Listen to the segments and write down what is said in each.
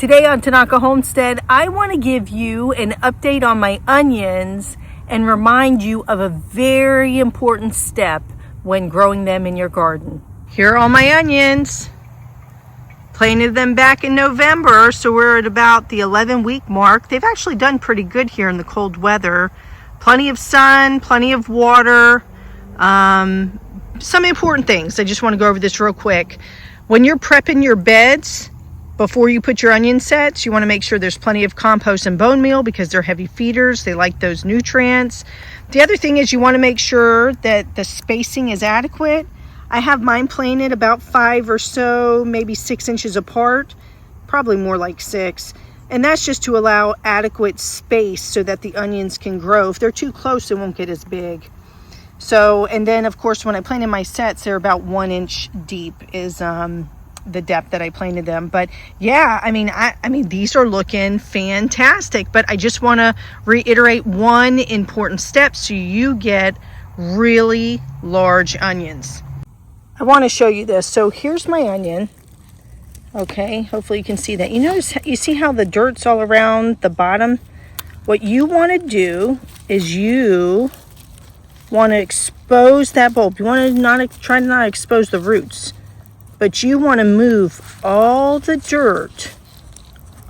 Today on Tanaka Homestead, I want to give you an update on my onions and remind you of a very important step when growing them in your garden. Here are all my onions. Planted them back in November, so we're at about the 11-week mark. They've actually done pretty good here in the cold weather. Plenty of sun, plenty of water. Some important things. I just want to go over this real quick. When you're prepping your beds, before you put your onion sets, you want to make sure there's plenty of compost and bone meal because they're heavy feeders. They like those nutrients. The other thing is you want to make sure that the spacing is adequate. I have mine planted about 5 or so, maybe 6 inches apart, probably more like 6. And that's just to allow adequate space so that the onions can grow. If they're too close, they won't get as big. So, and then of course, when I planted my sets, they're about 1 inch deep is the depth that I planted them. But yeah, I mean, these are looking fantastic, but I just want to reiterate one important step so you get really large onions. I want to show you this. So here's my onion. Okay, hopefully you can see that. You see how the dirt's all around the bottom? What you want to do is you want to expose that bulb. You want to try to not expose the roots, but you want to move all the dirt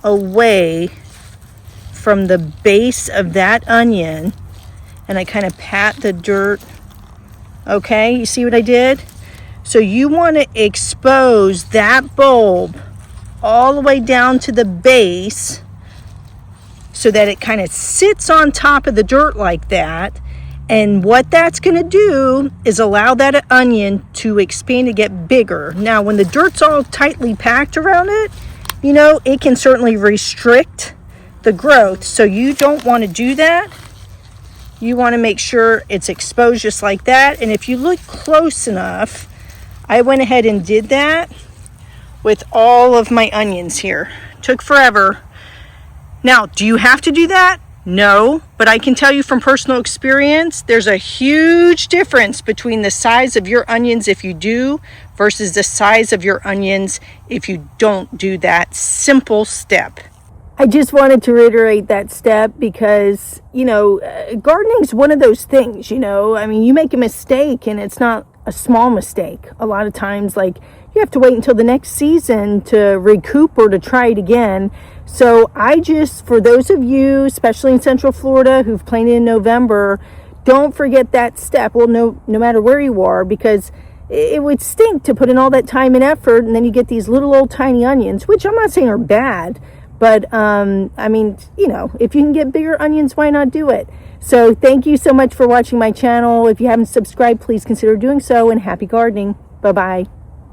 away from the base of that onion. And I kind of pat the dirt. Okay, you see what I did? So you want to expose that bulb all the way down to the base so that it kind of sits on top of the dirt like that. And what that's going to do is allow that onion to expand and get bigger. Now, when the dirt's all tightly packed around it, it can certainly restrict the growth. So you don't want to do that. You want to make sure it's exposed just like that. And if you look close enough, I went ahead and did that with all of my onions here. Took forever. Now, do you have to do that? No, but I can tell you from personal experience, there's a huge difference between the size of your onions if you do versus the size of your onions if you don't do that simple step. I just wanted to reiterate that step because, gardening is one of those things, you make a mistake and it's not a small mistake. A lot of times, you have to wait until the next season to recoup or to try it again. So for those of you, especially in Central Florida, who've planted in November, don't forget that step. Well, no matter where you are, because it would stink to put in all that time and effort, and then you get these little old tiny onions, which I'm not saying are bad, but if you can get bigger onions, why not do it? So thank you so much for watching my channel. If you haven't subscribed, please consider doing so, and happy gardening. Bye-bye.